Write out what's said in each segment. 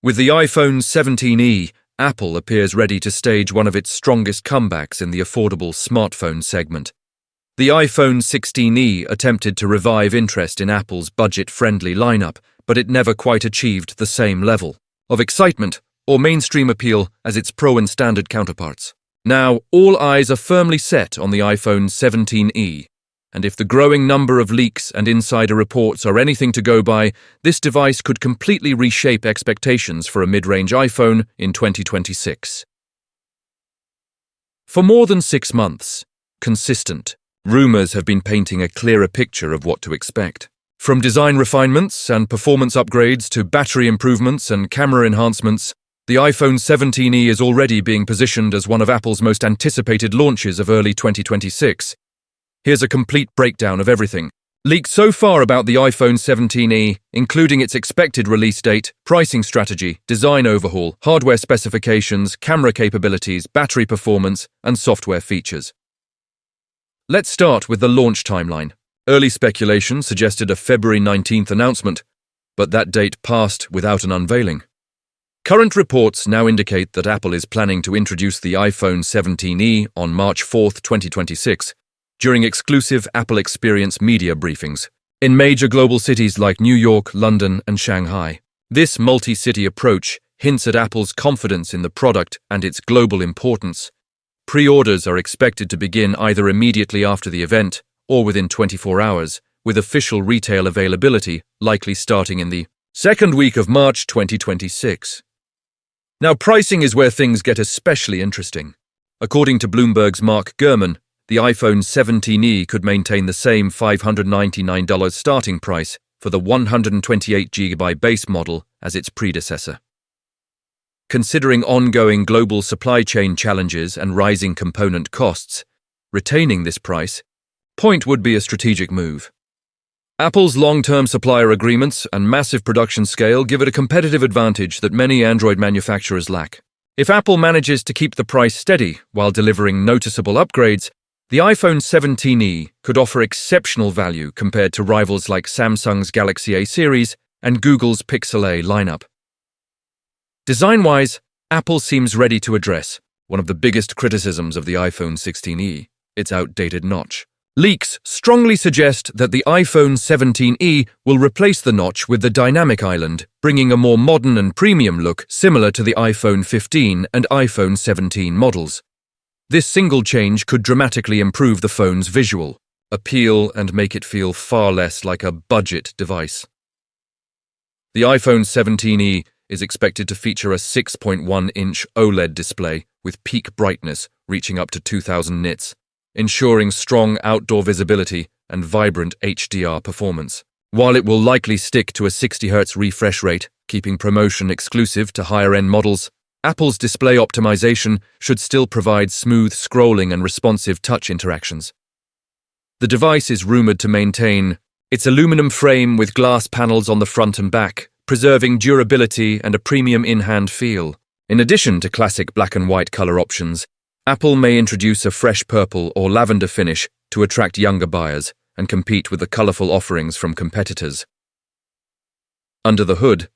With the iPhone 17e, Apple appears ready to stage one of its strongest comebacks in the affordable smartphone segment. The iPhone 16e attempted to revive interest in Apple's budget-friendly lineup, but it never quite achieved the same level of excitement or mainstream appeal as its Pro and Standard counterparts. Now, all eyes are firmly set on the iPhone 17e, and if the growing number of leaks and insider reports are anything to go by, this device could completely reshape expectations for a mid-range iPhone in 2026. For more than 6 months, consistent rumors have been painting a clearer picture of what to expect. From design refinements and performance upgrades to battery improvements and camera enhancements, the iPhone 17e is already being positioned as one of Apple's most anticipated launches of early 2026. Here's a complete breakdown of everything leaked so far about the iPhone 17e, including its expected release date, pricing strategy, design overhaul, hardware specifications, camera capabilities, battery performance, and software features. Let's start with the launch timeline. Early speculation suggested a February 19th announcement, but that date passed without an unveiling. Current reports now indicate that Apple is planning to introduce the iPhone 17e on March 4, 2026, during exclusive Apple Experience media briefings in major global cities like New York, London, and Shanghai. This multi-city approach hints at Apple's confidence in the product and its global importance. Pre-orders are expected to begin either immediately after the event or within 24 hours, with official retail availability likely starting in the second week of March 2026. Now, pricing is where things get especially interesting. According to Bloomberg's Mark Gurman, the iPhone 17e could maintain the same $599 starting price for the 128GB base model as its predecessor. Considering ongoing global supply chain challenges and rising component costs, retaining this price point would be a strategic move. Apple's long-term supplier agreements and massive production scale give it a competitive advantage that many Android manufacturers lack. If Apple manages to keep the price steady while delivering noticeable upgrades, the iPhone 17e could offer exceptional value compared to rivals like Samsung's Galaxy A series and Google's Pixel A lineup. Design-wise, Apple seems ready to address one of the biggest criticisms of the iPhone 16e, its outdated notch. Leaks strongly suggest that the iPhone 17e will replace the notch with the dynamic island, bringing a more modern and premium look similar to the iPhone 15 and iPhone 17 models. This single change could dramatically improve the phone's visual appeal and make it feel far less like a budget device. The iPhone 17e is expected to feature a 6.1-inch OLED display with peak brightness reaching up to 2000 nits, ensuring strong outdoor visibility and vibrant HDR performance. While it will likely stick to a 60Hz refresh rate, keeping promotion exclusive to higher-end models, Apple's display optimization should still provide smooth scrolling and responsive touch interactions. The device is rumored to maintain its aluminum frame with glass panels on the front and back, preserving durability and a premium in-hand feel. In addition to classic black and white color options, Apple may introduce a fresh purple or lavender finish to attract younger buyers and compete with the colorful offerings from competitors. Under the hood,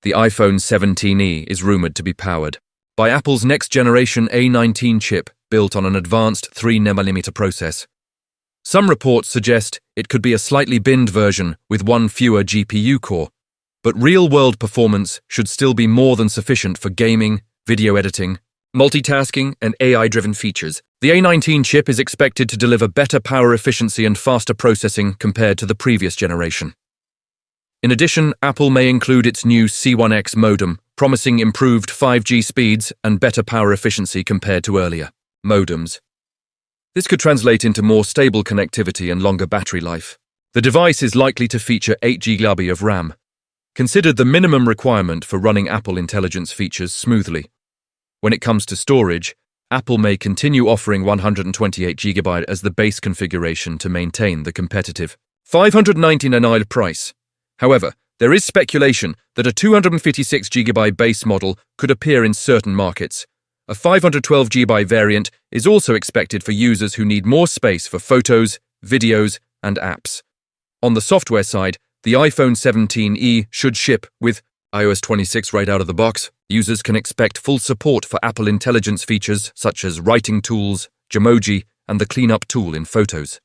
the iPhone 17e is rumored to be powered by Apple's next-generation A19 chip built on an advanced 3nm process. Some reports suggest it could be a slightly binned version with one fewer GPU core, but real-world performance should still be more than sufficient for gaming, video editing, multitasking, and AI-driven features. The A19 chip is expected to deliver better power efficiency and faster processing compared to the previous generation. In addition, Apple may include its new C1X modem, promising improved 5G speeds and better power efficiency compared to earlier modems. This could translate into more stable connectivity and longer battery life. The device is likely to feature 8GB of RAM, considered the minimum requirement for running Apple Intelligence features smoothly. When it comes to storage, Apple may continue offering 128GB as the base configuration to maintain the competitive $599 price. However, there is speculation that a 256GB base model could appear in certain markets. A 512GB variant is also expected for users who need more space for photos, videos, and apps. On the software side, the iPhone 17e should ship with iOS 26 right out of the box, users can expect full support for Apple Intelligence features such as writing tools, Gmoji, and the cleanup tool in Photos.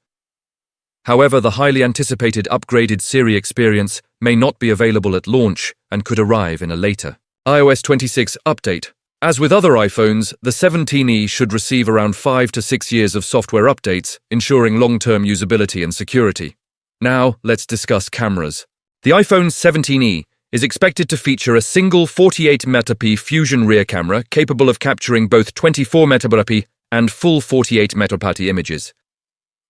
However, the highly anticipated upgraded Siri experience may not be available at launch and could arrive in a later iOS 26 update. As with other iPhones, the 17e should receive around 5 to 6 years of software updates, ensuring long-term usability and security. Now, let's discuss cameras. The iPhone 17e is expected to feature a single 48-megapixel Fusion rear camera capable of capturing both 24-megapixel and full 48-megapixel images.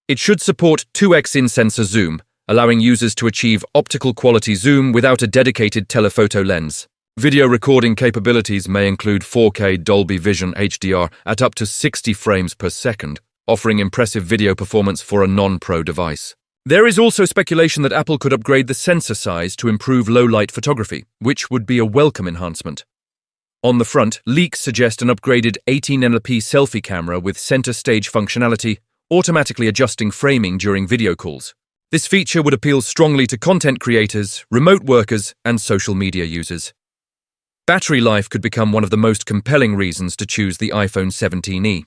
It should support 2x in-sensor zoom, allowing users to achieve optical quality zoom without a dedicated telephoto lens. Video recording capabilities may include 4K Dolby Vision HDR at up to 60 frames per second, offering impressive video performance for a non-pro device. There is also speculation that Apple could upgrade the sensor size to improve low-light photography, which would be a welcome enhancement. On the front, leaks suggest an upgraded 18MP selfie camera with center stage functionality, automatically adjusting framing during video calls. This feature would appeal strongly to content creators, remote workers, and social media users. Battery life could become one of the most compelling reasons to choose the iPhone 17e.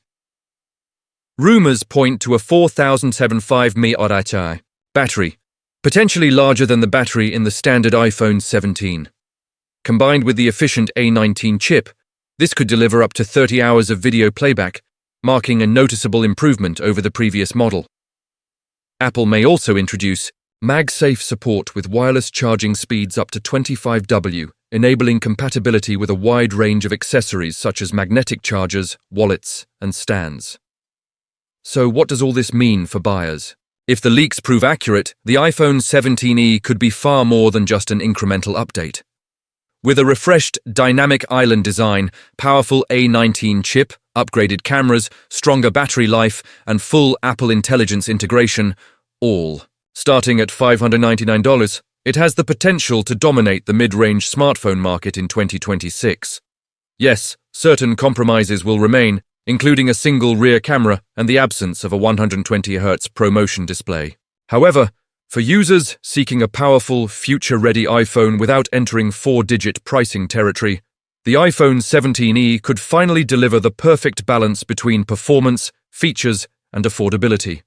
Rumors point to a 4705 mAh battery, potentially larger than the battery in the standard iPhone 17. Combined with the efficient A19 chip, this could deliver up to 30 hours of video playback, marking a noticeable improvement over the previous model. Apple may also introduce MagSafe support with wireless charging speeds up to 25W, enabling compatibility with a wide range of accessories such as magnetic chargers, wallets, and stands. So what does all this mean for buyers? If the leaks prove accurate, the iPhone 17e could be far more than just an incremental update. With a refreshed dynamic island design, powerful A19 chip, upgraded cameras, stronger battery life, and full Apple Intelligence integration, all starting at $599, it has the potential to dominate the mid-range smartphone market in 2026. Yes, certain compromises will remain, including a single rear camera and the absence of a 120Hz ProMotion display. However, for users seeking a powerful, future-ready iPhone without entering 4-digit pricing territory, the iPhone 17e could finally deliver the perfect balance between performance, features, and affordability.